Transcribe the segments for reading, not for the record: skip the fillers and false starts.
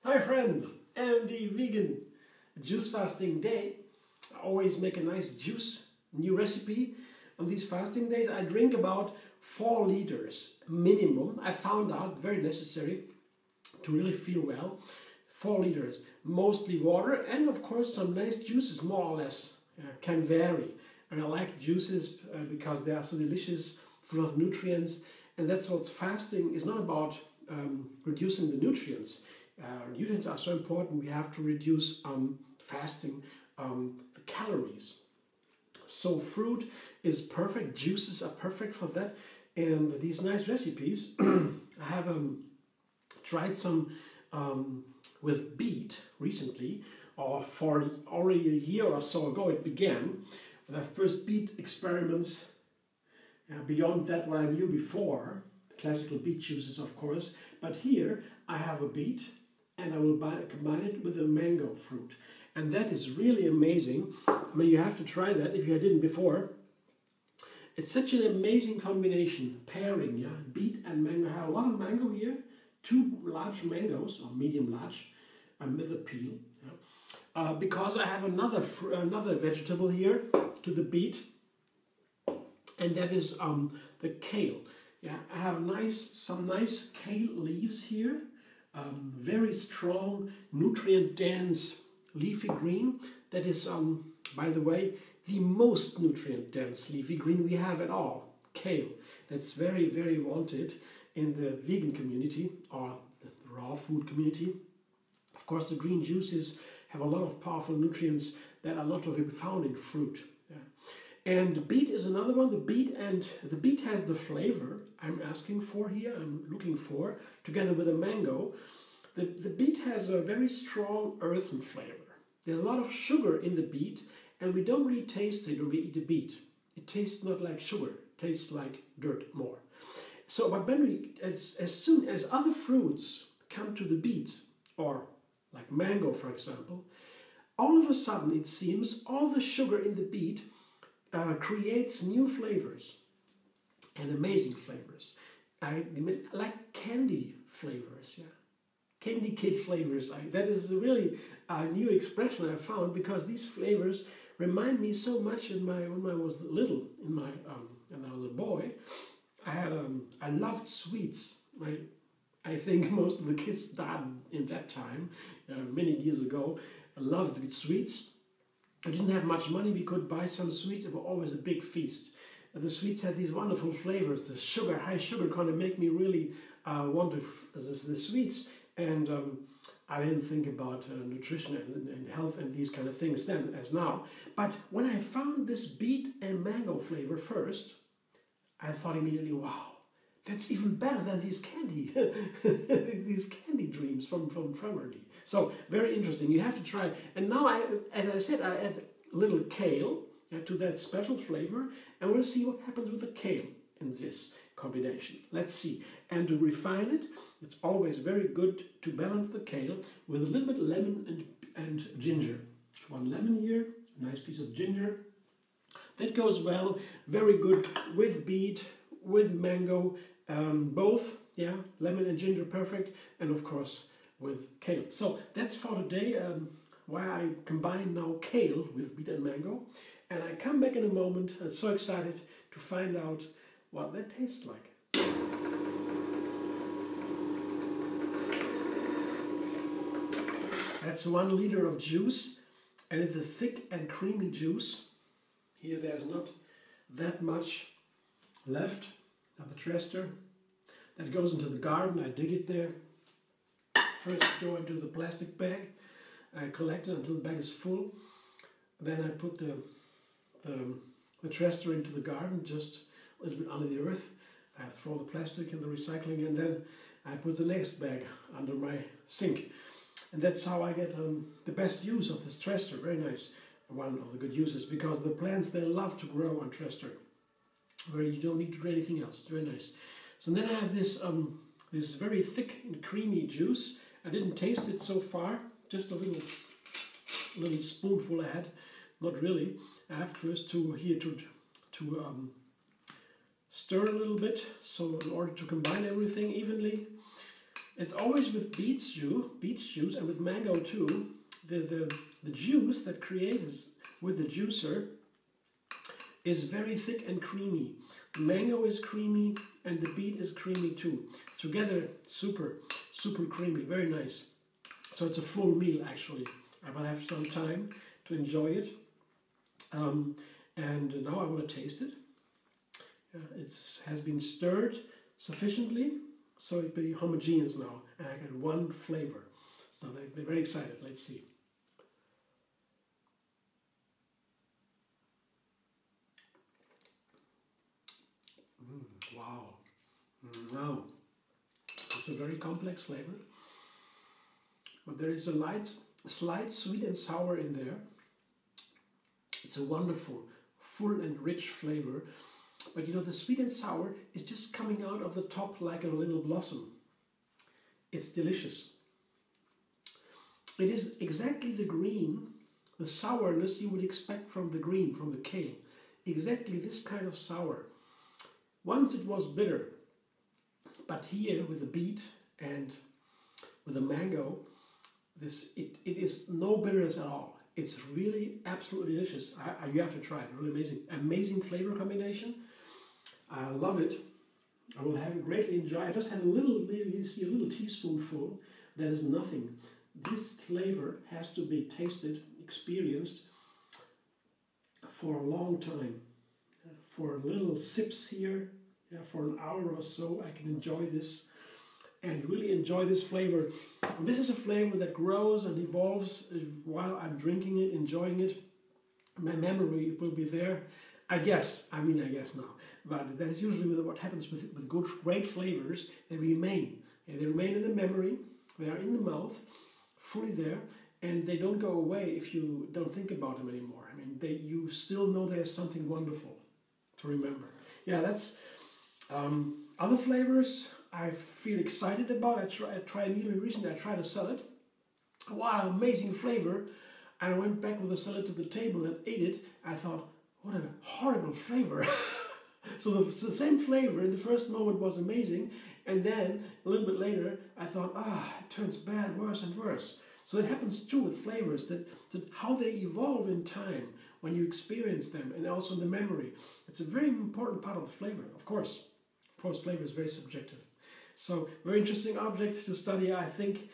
Hi friends, MD Vegan Juice Fasting Day. I always make a nice juice, new recipe. On these fasting days I drink about 4 liters minimum. I found out very necessary to really feel well. 4 liters, mostly water and of course some nice juices, more or less, can vary. And I like juices because they are so delicious, full of nutrients, and that's what fasting is not about, reducing the nutrients. Nutrients are so important, we have to reduce fasting the calories. So fruit is perfect, juices are perfect for that, and these nice recipes, I have tried some with beet recently, or for already a year or so ago it began. The first beet experiments, beyond that what I knew before, classical beet juices of course, but here I have a beet and I will combine it with a mango fruit. And that is really amazing. I mean, you have to try that if you didn't before. It's such an amazing combination, pairing, yeah, beet and mango. I have a lot of mango here, 2 large mangoes, or medium large, with the peel. Yeah. Because I have another vegetable here to the beet, and that is the kale. Yeah, I have some nice kale leaves here, very strong, nutrient-dense leafy green. That is, by the way, the most nutrient-dense leafy green we have at all. Kale. That's very, very wanted in the vegan community or the raw food community. Of course, the green juices have a lot of powerful nutrients that are not to be found in fruit. Yeah. And the beet is another one. The beet has the flavor I'm asking for here, I'm looking for, together with the mango. The beet has a very strong earthen flavor. There's a lot of sugar in the beet, and we don't really taste it when we eat a beet. It tastes not like sugar, it tastes like dirt more. So, but when as soon as other fruits come to the beet, or like mango for example, all of a sudden it seems all the sugar in the beet creates new flavors, and amazing flavors. I like candy flavors, yeah. Candy kid flavors. That is really a new expression I found, because these flavors remind me so much when I was little, when I was a boy. I loved sweets. I think most of the kids died in that time, many years ago. I loved sweets. I didn't have much money. We could buy some sweets. It was always a big feast. The sweets had these wonderful flavors. The sugar, high sugar, kind of make me really want the sweets. And I didn't think about nutrition and health and these kind of things then as now. But when I found this beet and mango flavor first, I thought immediately, wow, that's even better than these candy these candy dreams from formerly. So very interesting. You have to try. And now, as I said, I add a little kale to that special flavor, and we'll see what happens with the kale in this combination. Let's see. And to refine it, it's always very good to balance the kale with a little bit of lemon and ginger. 1 lemon here, a nice piece of ginger. That goes well, very good with beet, with mango, both, yeah, lemon and ginger, perfect, and of course with kale. So that's for today, why I combine now kale with beet and mango. And I come back in a moment. I'm so excited to find out what that tastes like. That's 1 liter of juice, and it's a thick and creamy juice. Here there's not that much left of the trester. That goes into the garden. I dig it there. First I go into the plastic bag. I collect it until the bag is full. Then I put the trester into the garden, just a little bit under the earth. I throw the plastic in the recycling, and then I put the next bag under my sink. And that's how I get the best use of this trester. Very nice. One of the good uses, because the plants, they love to grow on trester, where you don't need to do anything else. It's very nice. So then I have this this very thick and creamy juice. I didn't taste it so far, just a little spoonful I had. Not really. I have first to Stir a little bit, so in order to combine everything evenly. It's always with beet juice, and with mango too. The juice that creates with the juicer is very thick and creamy. The mango is creamy and the beet is creamy too. Together, super creamy, very nice. So it's a full meal actually. I will have some time to enjoy it. And now I want to taste it. It has been stirred sufficiently, so it be homogeneous now, and I get one flavor. So I'm very excited. Let's see. Wow. Wow. It's a very complex flavor, but there is a slight sweet and sour in there. It's a wonderful, full and rich flavor. But you know, the sweet and sour is just coming out of the top like a little blossom. It's delicious. It is exactly the green, the sourness you would expect from the green, from the kale. Exactly this kind of sour. Once it was bitter, but here with the beet and with the mango, it is no bitterness at all. It's really absolutely delicious. You have to try it. Really amazing. Amazing flavor combination. I love it. I will have it greatly enjoy. I just had a little, you see, a little teaspoonful. That is nothing. This flavor has to be tasted, experienced for a long time. For little sips here, for an hour or so, I can enjoy this and really enjoy this flavor. And this is a flavor that grows and evolves while I'm drinking it, enjoying it. My memory will be there. I guess now. But that is usually what happens with great flavors. They remain. And they remain in the memory. They are in the mouth, fully there. And they don't go away if you don't think about them anymore. I mean, you still know there's something wonderful to remember. Yeah, that's other flavors I feel excited about. I tried nearly recently. I tried a salad. Wow, amazing flavor! And I went back with the salad to the table and ate it. I thought, what a horrible flavor! So the same flavor in the first moment was amazing, and then a little bit later I thought, it turns bad, worse and worse. So it happens too with flavors, that how they evolve in time when you experience them, and also in the memory. It's a very important part of the flavor, of course. Of course, flavor is very subjective. So, very interesting object to study. I think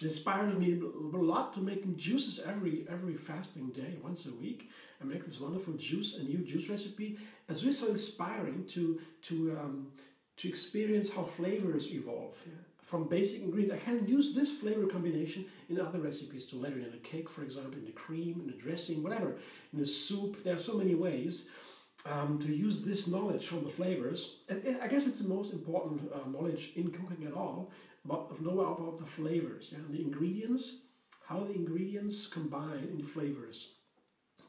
inspired me a lot to making juices every fasting day, once a week. I make this wonderful juice, a new juice recipe. It's really so inspiring to experience how flavors evolve. Yeah? From basic ingredients, I can use this flavor combination in other recipes to later, in a cake, for example, in the cream, in the dressing, whatever, in the soup. There are so many ways to use this knowledge from the flavors. I guess it's the most important knowledge in cooking at all, but know about the flavors, yeah? The ingredients, how the ingredients combine in the flavors.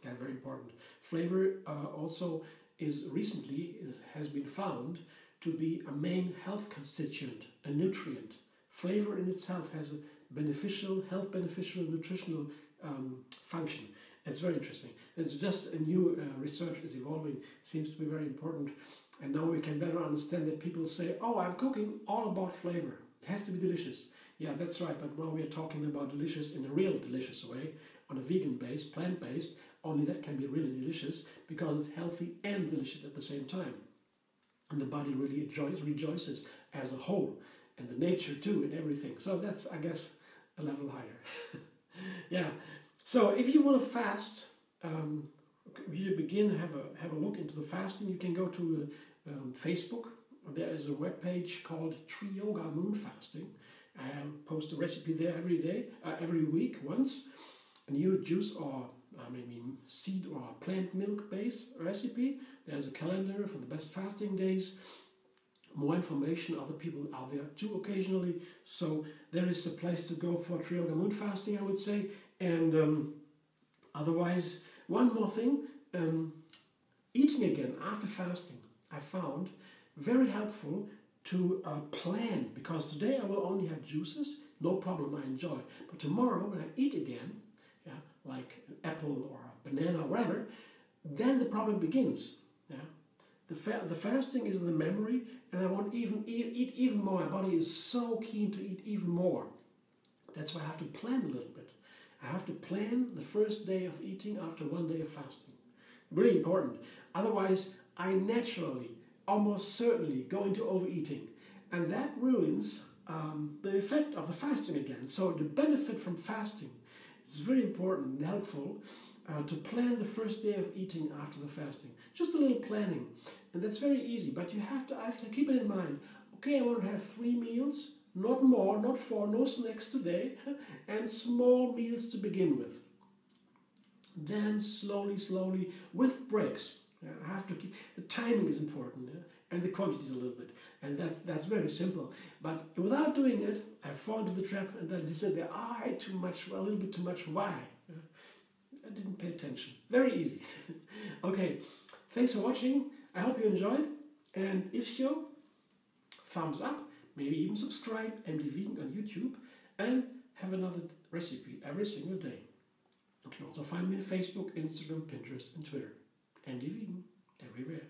Again, very important. Flavor also has been found to be a main health constituent, a nutrient. Flavor in itself has a health beneficial nutritional function. It's very interesting. It's just a new research is evolving, seems to be very important. And now we can better understand that people say, oh, I'm cooking all about flavor. It has to be delicious. Yeah, that's right, but now we're talking about delicious in a real delicious way, on a vegan base, plant-based. Only that can be really delicious because it's healthy and delicious at the same time. And the body really rejoices as a whole, and the nature too, and everything. So that's, I guess, a level higher. Yeah. So if you want to fast, you begin have a look into the fasting. You can go to Facebook. There is a web page called Tree Yoga Moon Fasting. I post a recipe there every week once. A new juice or maybe seed or plant milk based recipe. There's a calendar for the best fasting days. More information, other people are there too occasionally. So there is a place to go for Tree Yoga Moon Fasting, I would say. And otherwise, one more thing, eating again after fasting, I found very helpful to plan, because today I will only have juices, no problem, I enjoy. But tomorrow when I eat again, like an apple or a banana or whatever, then the problem begins. The fasting is the memory, and I want eat even more. My body is so keen to eat even more. That's why I have to plan a little bit. I have to plan the first day of eating after 1 day of fasting. Really important. Otherwise, I naturally, almost certainly, go into overeating. And that ruins the effect of the fasting again. So the benefit from fasting, it's very important and helpful to plan the first day of eating after the fasting. Just a little planning. And that's very easy, but I have to keep it in mind. Okay, I want to have 3 meals, not more, not 4, no snacks today, and small meals to begin with. Then slowly, with breaks. I have to keep, the timing is important, and the quantities a little bit. And that's very simple. But without doing it, I fall into the trap, and then they said, I ate too much, a little bit too much. Why? I didn't pay attention. Very easy. Okay, thanks for watching. I hope you enjoyed. And if so, thumbs up, maybe even subscribe, MD Vegan on YouTube, and have another recipe every single day. You can also find me on Facebook, Instagram, Pinterest, and Twitter. MD Vegan everywhere.